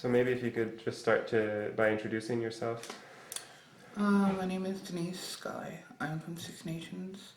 So maybe if you could just start by introducing yourself. My name is Denise Sky. I'm from Six Nations.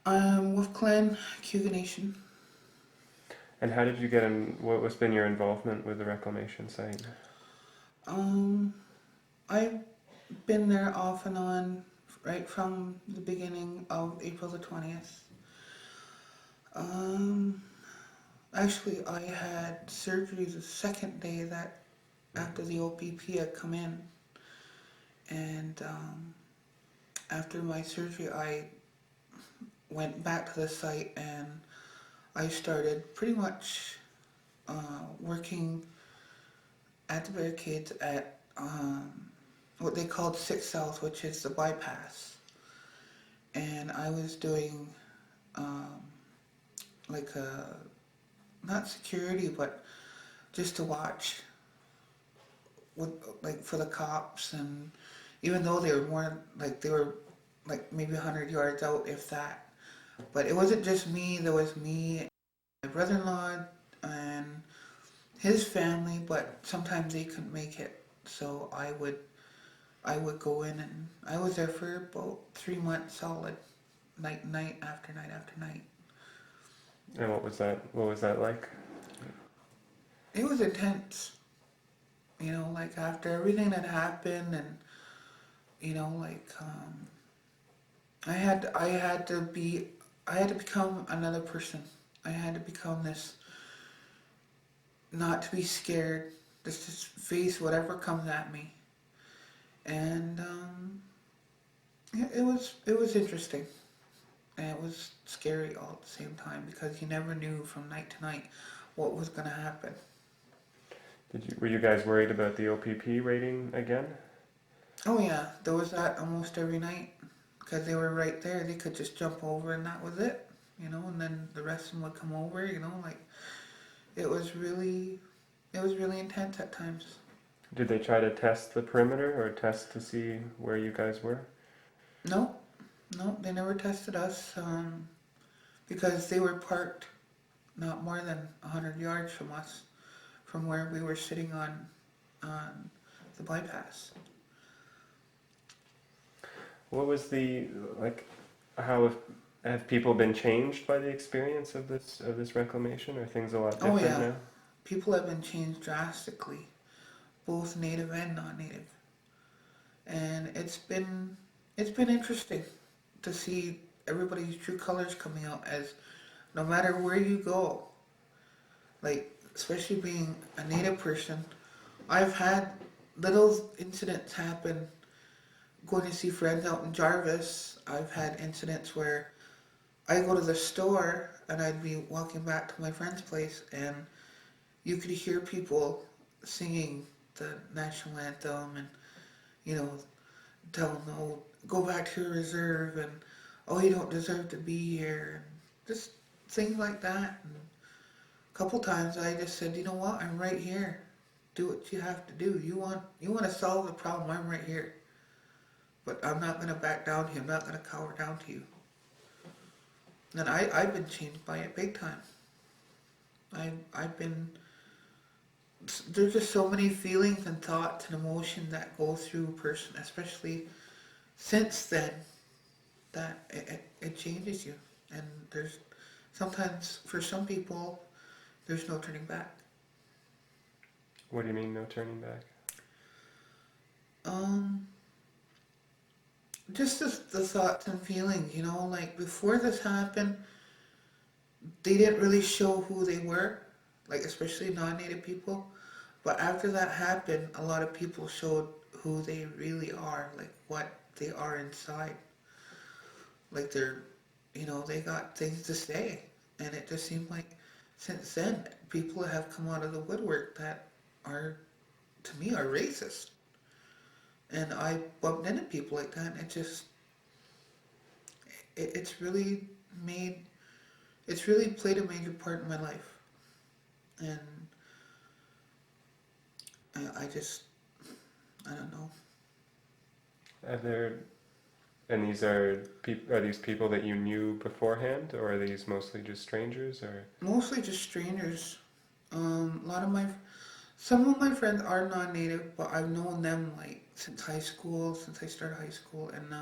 I'm with Clan Cuga Nation. And how did you get in? What was been your involvement with the reclamation site? Um, I've been there off and on right from the beginning of April the 20th. Um, Actually, I had surgery the second day that after the OPP had come in. And after my surgery, I went back to the site and I started pretty much working at the barricades at what they called 6 South, which is the bypass. And I was doing um, like a, not security, but just to watch with, like for the cops. And even though they were more, like they were like maybe 100 yards out, if that. But it wasn't just me, there was me, my brother-in-law, and his family, but sometimes they couldn't make it. So I would go in and I was there for about 3 months solid, night after night after night. And what was that? What was that like? It was intense, like after everything that happened, and like I had to become another person. I had to become this, not to be scared, just to face whatever comes at me, and yeah, it was interesting. And it was scary all at the same time because you never knew from night to night what was going to happen. Were you guys worried about the OPP rating again? Oh yeah, there was that almost every night because they were right there. They could just jump over and that was it, and then the rest of them would come over, like it was really, it was really intense at times. Did they try to test the perimeter or test to see where you guys were? No, no, they never tested us because they were parked not more than 100 yards from us, from where we were sitting on the bypass. What was the like? How have people been changed by the experience of this reclamation? Are things a lot Oh different yeah, now? people have been changed drastically, both native and non-native, and it's been interesting to see everybody's true colors coming out. As no matter where you go, like especially being a native person, I've had little incidents happen. Going to see friends out in Jarvis, I've had incidents where I go to the store and I'd be walking back to my friend's place and you could hear people singing the national anthem and, you know, tell them, oh, go back to your reserve and, oh, you don't deserve to be here. And just things like that. And a couple times I just said, you know what, I'm right here. Do what you have to do. You want to solve the problem, I'm right here. But I'm not going to back down to you. I'm not going to cower down to you. And I've been changed by it big time. I've been, there's just so many feelings and thoughts and emotions that go through a person, especially since then, that it changes you. And there's sometimes, for some people, there's no turning back. What do you mean, no turning back? Um, just the thoughts and feelings, like before this happened, they didn't really show who they were, like especially non-native people. But after that happened, a lot of people showed who they really are, like what they are inside. Like they got things to say. And it just seemed like since then, people have come out of the woodwork that are, to me, are racist. And I bumped into people like that, and it's really made, it's really played a major part in my life. And I just, I don't know. Are there and are these people that you knew beforehand, or are these mostly just strangers, or? Mostly just strangers. A lot of my Some of my friends are non-native, but I've known them like since high school, since I started high school, and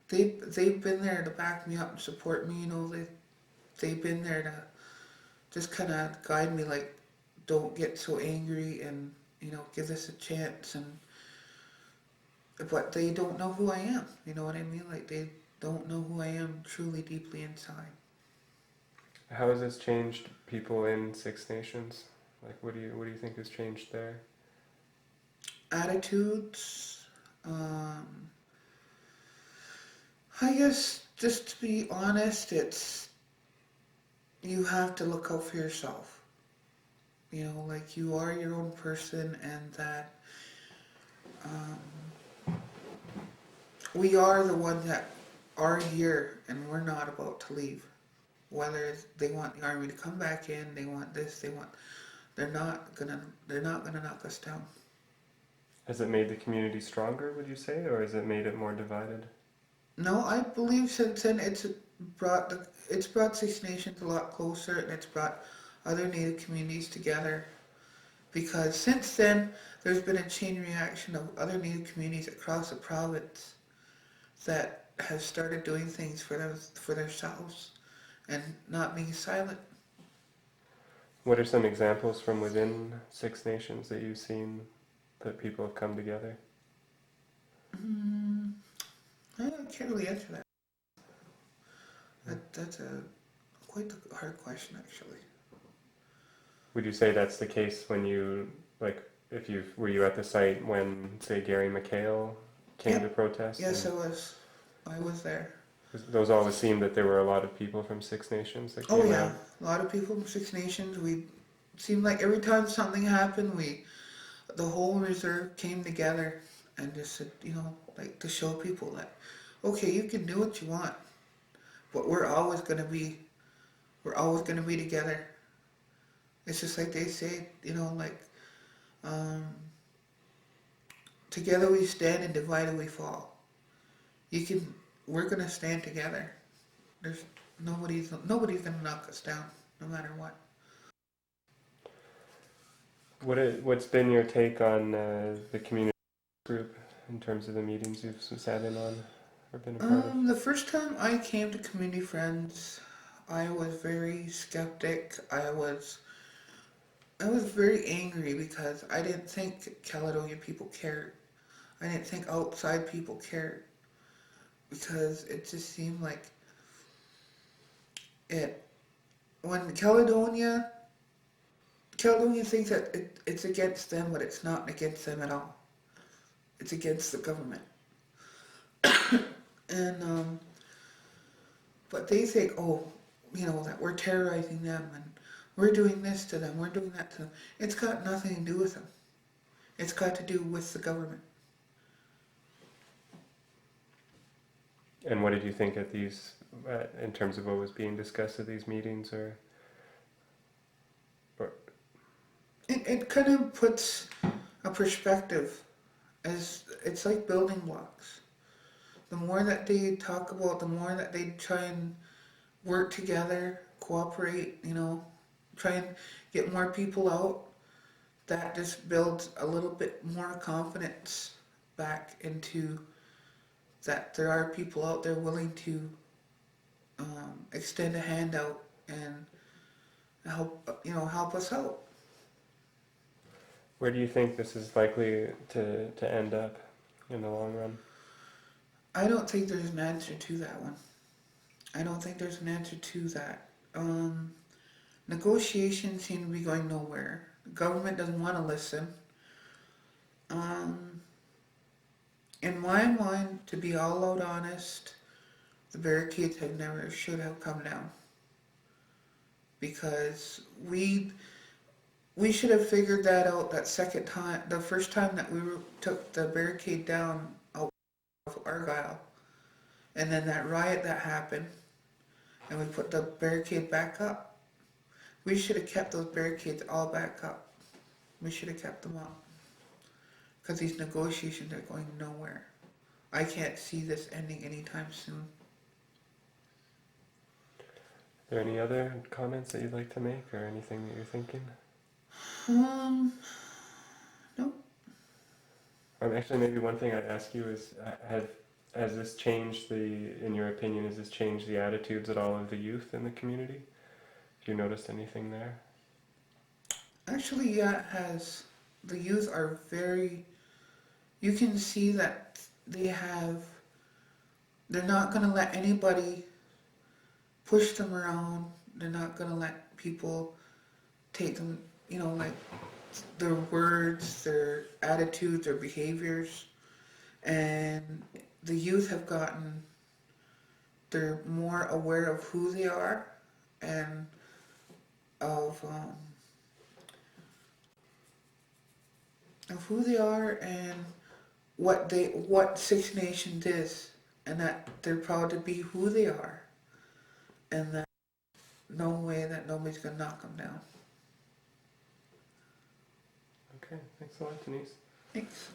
they've been there to back me up and support me. You know, they've been there to just kind of guide me, like, don't get so angry, and give this a chance. And but they don't know who I am. You know what I mean? Like they don't know who I am truly, deeply inside. How has this changed people in Six Nations? Like, what do you think has changed there? Attitudes. Um, I guess just to be honest, it's you have to look out for yourself. Like you are your own person, and that um, we are the ones that are here, and we're not about to leave. Whether they want the army to come back in, they want this, they want. They're not gonna knock us down. Has it made the community stronger, would you say, or has it made it more divided? No, I believe since then it's brought Six Nations a lot closer, and it's brought other Native communities together. Because since then, there's been a chain reaction of other Native communities across the province that have started doing things for themselves and not being silent. What are some examples from within Six Nations that you've seen that people have come together? Mm, I can't really answer that. That's a quite a hard question, actually. Would you say that's the case when were you at the site when, say, Gary McHale came to Yep. protest? Yes, I was. I was there. Those always seemed that there were a lot of people from Six Nations that Oh came yeah, out. a lot of people from Six Nations. We seemed like every time something happened, the whole reserve came together and just said, like to show people that, okay, you can do what you want, but we're always gonna be together. It's just like they say, like, um, together we stand and divided we fall. You can, we're gonna stand together. There's nobody's gonna knock us down, no matter what. What's been your take on the community group in terms of the meetings you've sat in on or been a part of? The first time I came to Community Friends, I was very skeptic. I was very angry because I didn't think Caledonia people cared. I didn't think outside people cared because it just seemed like it when Caledonia thinks that it's against them, but it's not against them at all. It's against the government, and but they think, oh, that we're terrorizing them and we're doing this to them, we're doing that to them. It's got nothing to do with them. It's got to do with the government. And what did you think at these, in terms of what was being discussed at these meetings, or It kind of puts a perspective as it's like building blocks. The more that they talk about, the more that they try and work together, cooperate, try and get more people out, that just builds a little bit more confidence back into that there are people out there willing to extend a hand out and help us out. where do you think this is likely to end up in the long run? I don't think there's an answer to that one. I don't think there's an answer to that. Negotiations seem to be going nowhere. The government doesn't want to listen. Um, in my mind, to be all out honest, the barricades have never should have come down because we should have figured that out that second time, the first time that took the barricade down out of Argyle, and then that riot that happened, and we put the barricade back up. We should have kept those barricades all back up. We should have kept them up because these negotiations are going nowhere. I can't see this ending anytime soon. Are there any other comments that you'd like to make or anything that you're thinking? Um, no. Actually, maybe one thing I'd ask you is, has this changed in your opinion, has this changed the attitudes at all of the youth in the community? Have you noticed anything there? Actually, yeah, it has. The youth are very, you can see that they're not gonna let anybody push them around. They're not gonna let people take them, like their words, their attitudes, their behaviors. And the youth have they're more aware of who they are and of, um, of who they are and what Six Nations is, and that they're proud to be who they are, and that no way that nobody's gonna knock them down. Okay, thanks a lot, Denise. Thanks.